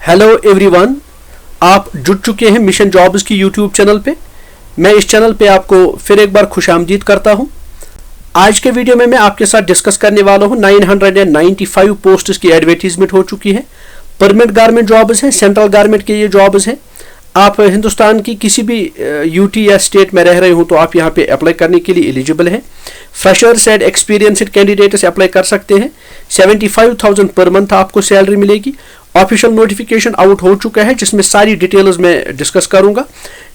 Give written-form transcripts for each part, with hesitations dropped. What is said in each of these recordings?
Hello everyone, आप जुड़ चुके हैं मिशन जॉब्स की यूट्यूब चैनल पे। मैं इस चैनल पे आपको फिर एक बार खुशामदीद करता हूं। आज के वीडियो में मैं आपके साथ डिस्कस करने वाला हूं 995 पोस्ट्स की एडवर्टीजमेंट हो चुकी है। परमानेंट गारमेंट जॉब्स हैं, सेंट्रल गारमेंट के ये जॉब्स हैं। आप हिंदुस्तान की किसी भी यूटी या स्टेट में रह रहे हो तो आप यहाँ पे अप्लाई करने के लिए एलिजिबल हैं। Freshers and experienced candidates apply कर सकते हैं। 75,000 पर मंथ आपको सैलरी मिलेगी। ऑफिशियल नोटिफिकेशन आउट हो चुका है जिसमें सारी डिटेल्स मैं डिस्कस करूंगा।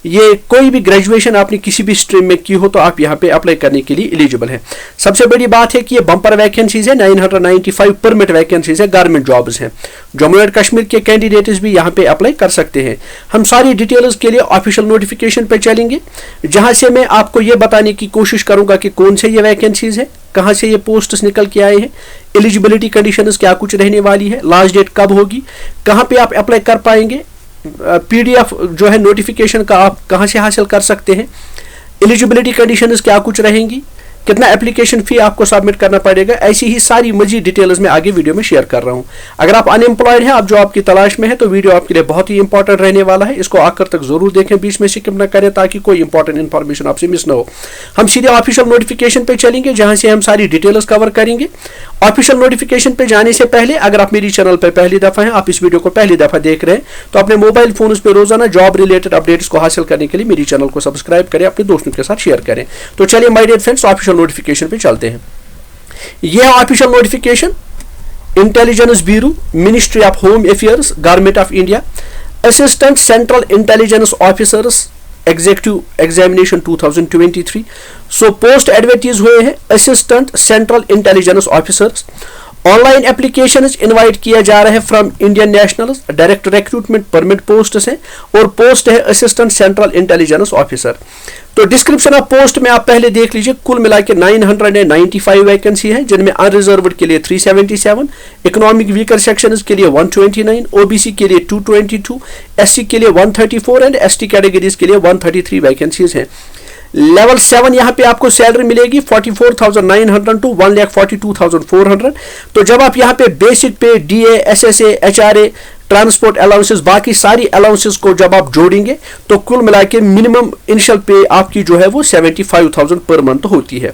ये कोई भी ग्रेजुएशन आपने किसी भी स्ट्रीम में की हो तो आप यहाँ पे अप्लाई करने के लिए एलिजिबल है। सबसे बड़ी बात है कि ये बम्पर वैकेंसीज है, 995 परमिट वैकेंसीज है, गारमेंट जॉब्स हैं। जम्मू एंड कश्मीर के कैंडिडेट्स भी यहाँ पे अप्लाई कर सकते हैं। हम सारी डिटेल्स के लिए ऑफिशियल नोटिफिकेशन पे चलेंगे, जहां से मैं आपको ये बताने की कोशिश करूंगा कि कौन से ये वैकेंसीज है, कहां से ये पोस्ट्स निकल के आए हैं, एलिजिबिलिटी कंडीशंस क्या कुछ रहने वाली है, लास्ट डेट कब होगी, कहां पे आप अप्लाई कर पाएंगे, पीडीएफ जो है नोटिफिकेशन का आप कहां से हासिल कर सकते हैं, एलिजिबिलिटी कंडीशंस क्या कुछ रहेंगी, कितना एप्लीकेशन फी आपको सबमिट करना पड़ेगा। ऐसी ही सारी मजीद डिटेल्स में आगे वीडियो में शेयर कर रहा हूं। अगर आप अनएम्प्लॉयड हैं, आप जो आपकी तलाश में है, तो वीडियो आपके लिए बहुत ही इंपॉर्टेंट रहने वाला है। इसको आखिर तक जरूर देखें, बीच में स्किप ना करें ताकि कोई इंपॉर्टेंट इंफॉर्मेशन आपसे मिस ना हो। हम सीधे ऑफिशियल नोटिफिकेशन पे चलेंगे जहां से हम सारी डिटेल्स कवर करेंगे। ऑफिशियल नोटिफिकेशन पे जाने से पहले अगर आप मेरी चैनल पर पहली दफा हैं, आप इस वीडियो को पहली दफा देख रहे हैं, तो अपने मोबाइल फोन पे रोजाना जॉब रिलेटेड अपडेट्स को हासिल करने के लिए मेरी चैनल को सब्सक्राइब करें, अपने दोस्तों के साथ शेयर करें। तो चलिए my dear friends, official notification पे चलते हैं। यह official notification, intelligence bureau, ministry of home affairs, government of India, assistant central intelligence officers executive examination 2023। So post advertise हुए हैं assistant central intelligence officers. Online application invite किया जा रहा है from Indian nationals. Direct recruitment permit post है और post है assistant central intelligence officer. तो डिस्क्रिप्शन ऑफ पोस्ट में आप पहले देख लीजिए। कुल मिला के 995 वैकेंसी है, जिनमें अनरिजर्व्ड के लिए 377, इकोनॉमिक वीकर सेक्शन के लिए 129, ओबीसी के लिए 222, एससी के लिए 134 एंड एसटी कैटेगरीज के लिए 133 वैकेंसीज हैं। लेवल 7 यहाँ पे आपको सैलरी मिलेगी 44,900 टू 1,42,400। तो जब आप यहाँ पे बेसिक पे, DA, SSA, HRA, transport allowances, बाकी सारी अलाउंसेस को जब आप जोड़ेंगे तो कुल मिला के मिनिमम इनिशियल पे आपकी जो है वो 75,000 पर मंथ होती है।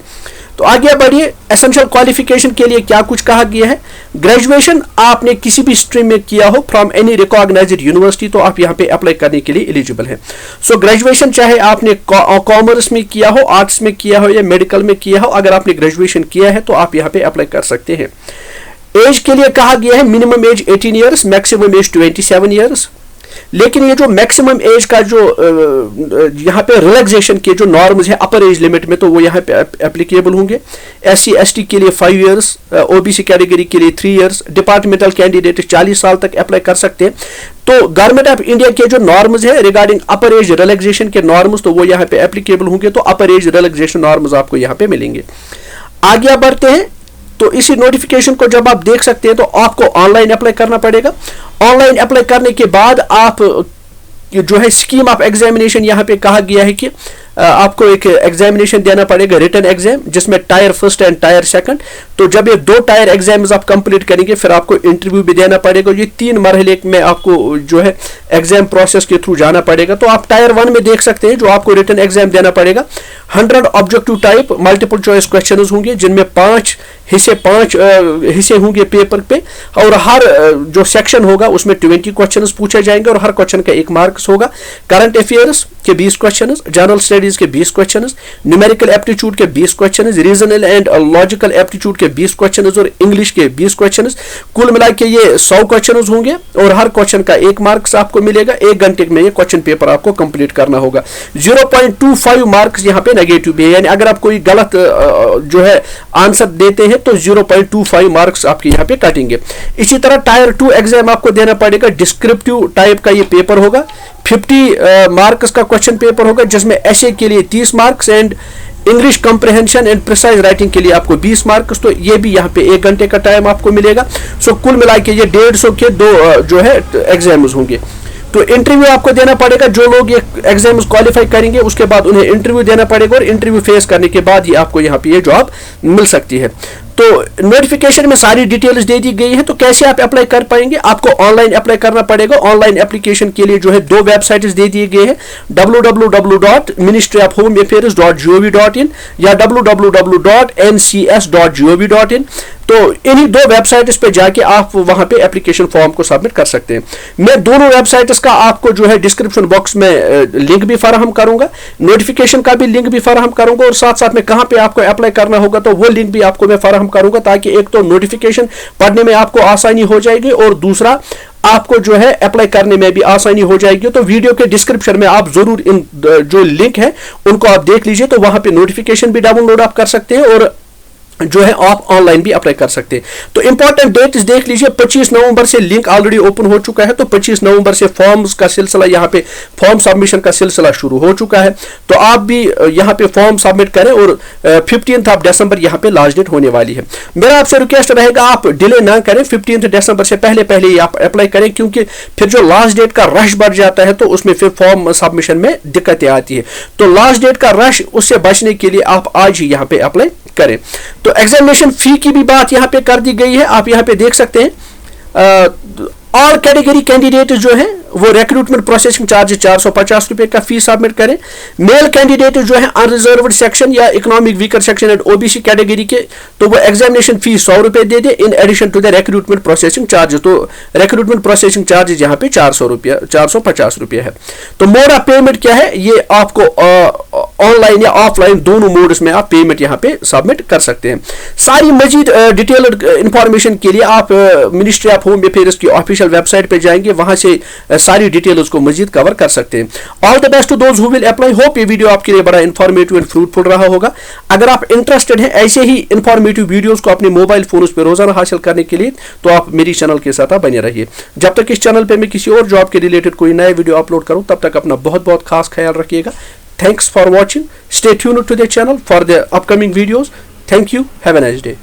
तो आगे बढ़िए। एसेंशियल क्वालिफिकेशन के लिए क्या कुछ कहा गया है। ग्रेजुएशन आपने किसी भी स्ट्रीम में किया हो फ्रॉम एनी रिकॉग्नाइज्ड यूनिवर्सिटी तो आप यहाँ पे अप्लाई करने के लिए एलिजिबल है। सो ग्रेजुएशन चाहे आपने कॉमर्स में किया हो, आर्ट्स में किया हो या मेडिकल में किया हो, अगर आपने ग्रेजुएशन किया है तो आप यहाँ पे अप्लाई कर सकते हैं। एज के लिए कहा गया है minimum age 18 years, maximum age 27 years. लेकिन ये जो मैक्सिमम एज का जो यहाँ पे रिलैक्सेशन के जो नॉर्म्स है अपर एज लिमिट में, तो वो यहाँ पे एप्लीकेबल होंगे। एससी एसटी के लिए 5 इयर्स, ओबीसी कैटेगरी के लिए 3 इयर्स, डिपार्टमेंटल कैंडिडेट 40 साल तक अप्लाई कर सकते हैं। तो गवर्नमेंट ऑफ इंडिया के जो नॉर्म्स है रिगार्डिंग अपर एज रिलैक्सेशन के नॉर्म्स, तो वो यहाँ पे एप्लीकेबल होंगे। तो अपर एज रिलैक्सेशन नॉर्म्स आपको यहाँ पे मिलेंगे। आगे बढ़ते हैं। तो इसी नोटिफिकेशन को जब आप देख सकते हैं तो आपको ऑनलाइन अप्लाई करना पड़ेगा। ऑनलाइन अप्लाई करने के बाद आप जो है स्कीम ऑफ एग्जामिनेशन यहाँ पे कहा गया है कि आपको एक एग्जामिनेशन देना पड़ेगा, रिटन एग्जाम, जिसमें tyre first and tyre second. तो जब ये 2 टायर एग्जाम्स आप कंप्लीट करेंगे फिर आपको इंटरव्यू भी देना पड़ेगा। ये 3 मरहले में आपको जो है एग्जाम प्रोसेस के थ्रू जाना पड़ेगा। तो आप टायर 1 में देख सकते हैं जो आपको रिटन एग्जाम देना पड़ेगा। 100 objective type multiple choice question होंगे, जिनमें 5 हिस्से होंगे पेपर पे, और हर जो सेक्शन होगा उसमें 20 क्वेश्चंस पूछे जाएंगे और हर क्वेश्चन का 1 मार्क्स होगा। करंट अफेयर्स के 20 क्वेश्चन, जनरल स्टडीज के 20 क्वेश्चन, न्यूमेरिकल एप्टीट्यूड के 20 question, regional and logical aptitude के 20 क्वेश्चन और इंग्लिश के 20 क्वेश्चन। कुल मिला के ये 100 क्वेश्चन होंगे और हर क्वेश्चन का 1 मार्क्स आपको मिलेगा। 1 घंटे में ये क्वेश्चन पेपर आपको कंप्लीट करना होगा। 0.25 मार्क्स यहाँ पे नेगेटिव भी है, यानी अगर आप कोई गलत जो है आंसर देते हैं तो 0.25 मार्क्स आपके यहाँ पे कटेंगे। इसी तरह टायर 2 एग्जाम आपको देना पड़ेगा। डिस्क्रिप्टिव टाइप का ये पेपर होगा। 50 मार्क्स का क्वेश्चन पेपर होगा, जिसमें एसे के लिए 30 marks and English comprehension and precise writing के लिए आपको 20 मार्क्स। तो ये भी यहाँ पे 1 घंटे का टाइम आपको मिलेगा। सो कुल मिला के ये 150 के 2 जो है एग्जाम्स होंगे। तो इंटरव्यू आपको देना पड़ेगा। जो लोग ये एग्जाम्स क्वालिफाई करेंगे उसके बाद उन्हें इंटरव्यू देना पड़ेगा और इंटरव्यू फेस करने के बाद ही आपको यहाँ पे ये जॉब मिल सकती है। तो नोटिफिकेशन में सारी डिटेल्स दे दी गई है। तो कैसे आप अप्लाई कर पाएंगे, आपको ऑनलाइन अप्लाई करना पड़ेगा। ऑनलाइन एप्लीकेशन के लिए जो है 2 वेबसाइट्स दे दिए गए हैं, www.ministryofhomeaffairs.gov.in या www.ncs.gov.in। तो इन्हीं 2 वेबसाइट्स पे जाके आप वहां पे एप्लीकेशन फॉर्म को सबमिट कर सकते हैं। मैं दोनों वेबसाइट्स का आपको जो है डिस्क्रिप्शन बॉक्स में लिंक भी फराहम करूंगा, नोटिफिकेशन का भी लिंक भी फराहम करूंगा, और साथ साथ में कहां पे आपको अप्लाई करना होगा तो वो लिंक भी आपको मैं फराहम करूंगा, ताकि एक तो नोटिफिकेशन पढ़ने में आपको आसानी हो जाएगी और दूसरा आपको जो है अप्लाई करने में भी आसानी हो जाएगी। तो वीडियो के डिस्क्रिप्शन में आप जरूर इन जो लिंक है उनको आप देख लीजिए, तो वहां पे नोटिफिकेशन भी डाउनलोड आप कर सकते हैं और जो है आप ऑनलाइन भी अप्लाई कर सकते हैं। तो इंपॉर्टेंट डेट्स देख लीजिए, 25 नवंबर से लिंक ऑलरेडी ओपन हो चुका है, तो 25 नवंबर से फॉर्म्स का सिलसिला, यहाँ पे फॉर्म सबमिशन का सिलसिला शुरू हो चुका है। तो आप भी यहाँ पे फॉर्म सबमिट करें और 15 दिसंबर यहाँ पे लास्ट डेट होने वाली है। मेरा आपसे रिक्वेस्ट रहेगा आप डिले ना करें, 15 दिसंबर से पहले ही आप अप्लाई करें, क्योंकि फिर जो लास्ट डेट का रश बढ़ जाता है तो उसमें फिर फॉर्म सबमिशन में दिक्कतें आती है। तो लास्ट डेट का रश, उससे बचने के लिए आप आज ही यहाँ पे अप्लाई करें। तो एग्जामिनेशन फी की भी बात यहां पे कर दी गई है, आप यहां पे देख सकते हैं। ऑल कैटेगरी कैंडिडेट जो है वो रिक्रूटमेंट प्रोसेसिंग चार्ज 450 रुपए का फीस सबमिट करें। मेल कैंडिडेट जो है अनरिजर्व्ड सेक्शन या economic weaker section and OBC category के, तो वो एग्जामिनेशन फीस 100 रुपए दे दे in addition to the recruitment processing charge. तो रिक्रूटमेंट प्रोसेसिंग चार्ज यहाँ पे 450 रुपया है। तो मोड ऑफ पेमेंट क्या है, ये आपको ऑनलाइन या ऑफलाइन दोनों मोड्स में आप पेमेंट यहाँ पे सबमिट कर सकते हैं। सारी मजीद डिटेल्ड इंफॉर्मेशन के लिए आप मिनिस्ट्री ऑफ होम अफेयर्स की ऑफिशियल वेबसाइट पे जाएंगे, वहां से सारी डिटेल्स को मजीद कवर कर सकते हैं। All the best to those who will apply. Hope ये वीडियो आपके लिए बड़ा इंफॉर्मेटिव एंड फ्रूटफुल रहा होगा। अगर आप इंटरेस्टेड हैं ऐसे ही इंफॉर्मेटिव वीडियोस को अपने मोबाइल फोन पर रोजाना हासिल करने के लिए, तो आप मेरी चैनल के साथ बने रहिए। जब तक इस चैनल पे मैं किसी और जॉब के रिलेटेड कोई नया वीडियो अपलोड करूं, तब तक अपना बहुत बहुत खास ख्याल रखिएगा। Thanks for watching. Stay tuned to the channel for the upcoming videos. Thank you. Have a nice day.